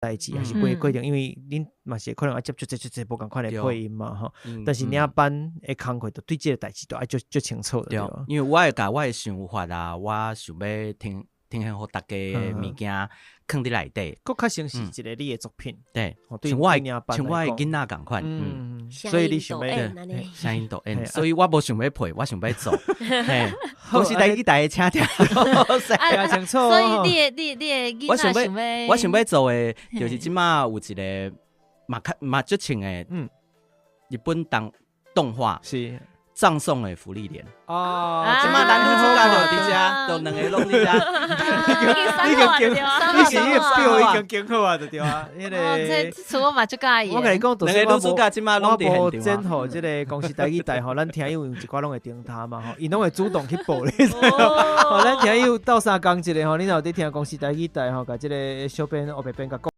代志还是规定，因为恁嘛是可能要接触这无共款的配音嘛吼。但是领班的工课就对这个代志都爱就清楚对。因为我会甲我的想法啊，我想要听好大家的物件放伫内底，佫较像是一个你的作品。对，像我的囡仔共款。所以你想要声音抖 N， 所以我无想要配，我想要做。公司第一台请听，清楚。所以你的囡仔我想要做的，就是即马有一个嘛足穿的，日本动画是。葬送的福利莲即马男女主角就伫遮，都两个拢伫遮。你是迄个表已经经好啊，就对啊。迄个，这我嘛就介意。我甲你讲，两个女主角即马拢伫现场。我无真好，即个公司台语台吼，咱听友有一寡拢会顶他嘛吼，伊拢会主动去报你。咱听友斗相共一个吼，你若有伫听公司台语台吼，甲即个小编、黑白编甲讲。